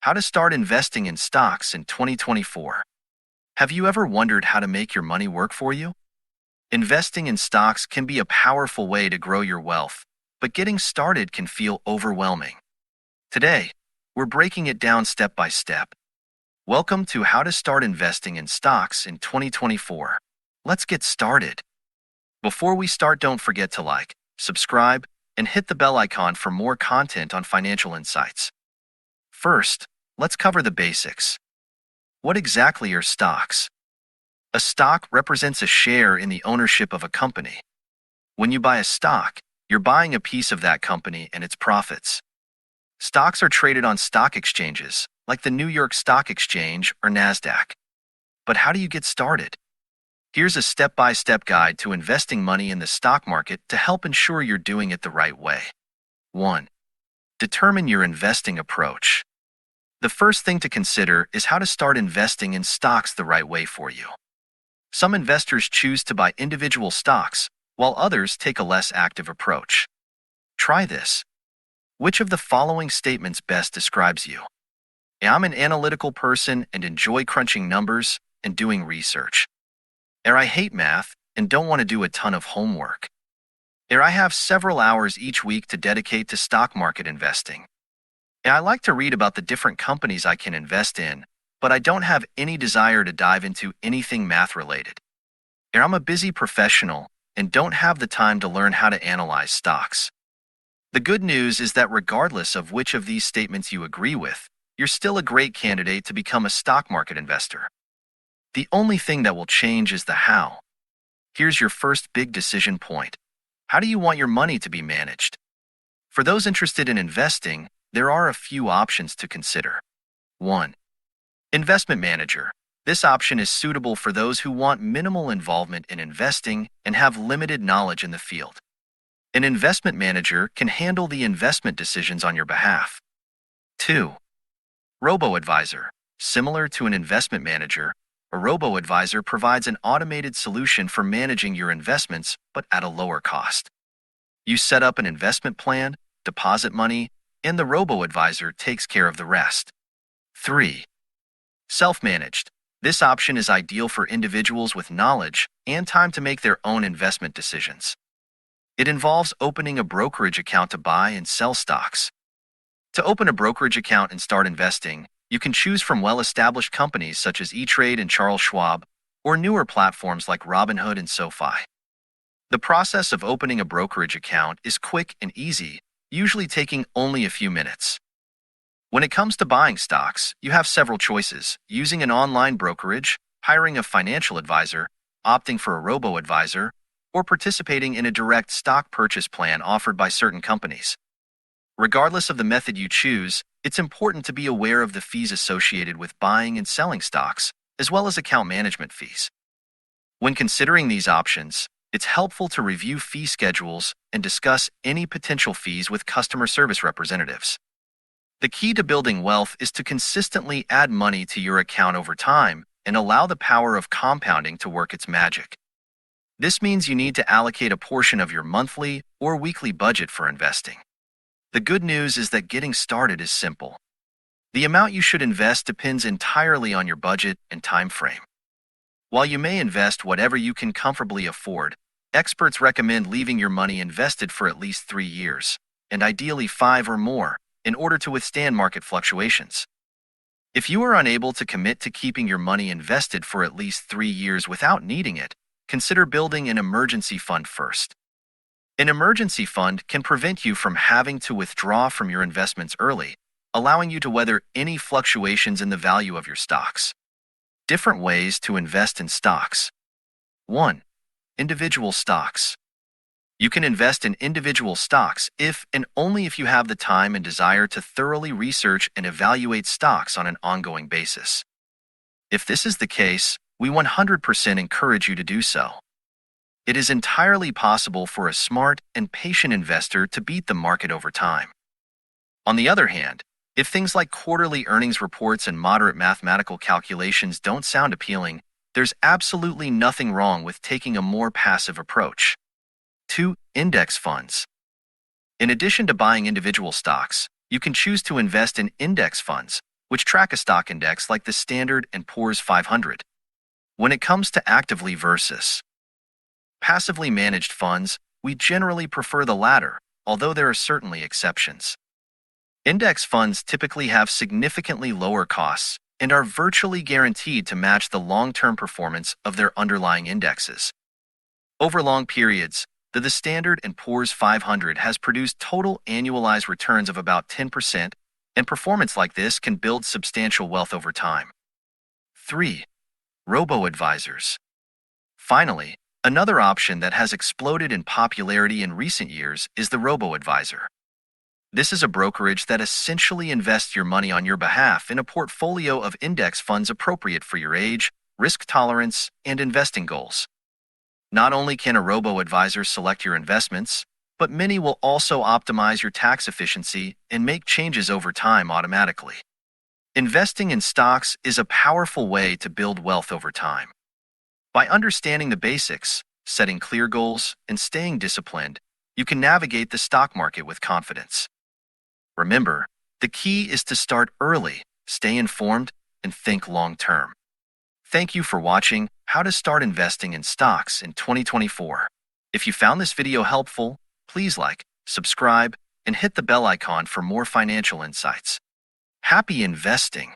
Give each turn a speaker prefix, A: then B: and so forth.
A: How to start investing in stocks in 2024. Have you ever wondered how to make your money work for you? Investing in stocks can be a powerful way to grow your wealth, but getting started can feel overwhelming. Today, we're breaking it down step by step. Welcome to How to Start Investing in Stocks in 2024. Let's get started. Before we start, don't forget to like, subscribe, and hit the bell icon for more content on financial insights. First, let's cover the basics. What exactly are stocks? A stock represents a share in the ownership of a company. When you buy a stock, you're buying a piece of that company and its profits. Stocks are traded on stock exchanges, like the New York Stock Exchange or NASDAQ. But how do you get started? Here's a step-by-step guide to investing money in the stock market to help ensure you're doing it the right way. 1. Determine your investing approach. The first thing to consider is how to start investing in stocks the right way for you. Some investors choose to buy individual stocks, while others take a less active approach. Try this. Which of the following statements best describes you? I'm an analytical person and enjoy crunching numbers and doing research. I hate math and don't want to do a ton of homework. I have several hours each week to dedicate to stock market investing. I like to read about the different companies I can invest in, but I don't have any desire to dive into anything math-related. I'm a busy professional and don't have the time to learn how to analyze stocks. The good news is that regardless of which of these statements you agree with, you're still a great candidate to become a stock market investor. The only thing that will change is the how. Here's your first big decision point. How do you want your money to be managed? For those interested in investing, there are a few options to consider. 1. Investment manager. This option is suitable for those who want minimal involvement in investing and have limited knowledge in the field. An investment manager can handle the investment decisions on your behalf. 2. Robo-advisor. Similar to an investment manager, a robo-advisor provides an automated solution for managing your investments, but at a lower cost. You set up an investment plan, deposit money, and the robo-advisor takes care of the rest. 3. Self-managed. This option is ideal for individuals with knowledge and time to make their own investment decisions. It involves opening a brokerage account to buy and sell stocks. To open a brokerage account and start investing, you can choose from well-established companies such as E-Trade and Charles Schwab, or newer platforms like Robinhood and SoFi. The process of opening a brokerage account is quick and easy, usually taking only a few minutes. When it comes to buying stocks, you have several choices: using an online brokerage, hiring a financial advisor, opting for a robo-advisor, or participating in a direct stock purchase plan offered by certain companies. Regardless of the method you choose, it's important to be aware of the fees associated with buying and selling stocks, as well as account management fees. When considering these options, it's helpful to review fee schedules and discuss any potential fees with customer service representatives. The key to building wealth is to consistently add money to your account over time and allow the power of compounding to work its magic. This means you need to allocate a portion of your monthly or weekly budget for investing. The good news is that getting started is simple. The amount you should invest depends entirely on your budget and time frame. While you may invest whatever you can comfortably afford, experts recommend leaving your money invested for at least 3 years, and ideally 5 or more, in order to withstand market fluctuations. If you are unable to commit to keeping your money invested for at least 3 years without needing it, consider building an emergency fund first. An emergency fund can prevent you from having to withdraw from your investments early, allowing you to weather any fluctuations in the value of your stocks. Different ways to invest in stocks. 1. Individual stocks. You can invest in individual stocks if and only if you have the time and desire to thoroughly research and evaluate stocks on an ongoing basis. If this is the case, we 100% encourage you to do so. It is entirely possible for a smart and patient investor to beat the market over time. On the other hand, if things like quarterly earnings reports and moderate mathematical calculations don't sound appealing, there's absolutely nothing wrong with taking a more passive approach. 2. Index funds. In addition to buying individual stocks, you can choose to invest in index funds, which track a stock index like the Standard and Poor's 500. When it comes to actively versus passively managed funds, we generally prefer the latter, although there are certainly exceptions. Index funds typically have significantly lower costs and are virtually guaranteed to match the long-term performance of their underlying indexes. Over long periods, the Standard and Poor's 500 has produced total annualized returns of about 10%, and performance like this can build substantial wealth over time. 3. Robo-advisors. Finally, another option that has exploded in popularity in recent years is the robo-advisor. This is a brokerage that essentially invests your money on your behalf in a portfolio of index funds appropriate for your age, risk tolerance, and investing goals. Not only can a robo-advisor select your investments, but many will also optimize your tax efficiency and make changes over time automatically. Investing in stocks is a powerful way to build wealth over time. By understanding the basics, setting clear goals, and staying disciplined, you can navigate the stock market with confidence. Remember, the key is to start early, stay informed, and think long-term. Thank you for watching How to Start Investing in Stocks in 2024. If you found this video helpful, please like, subscribe, and hit the bell icon for more financial insights. Happy investing!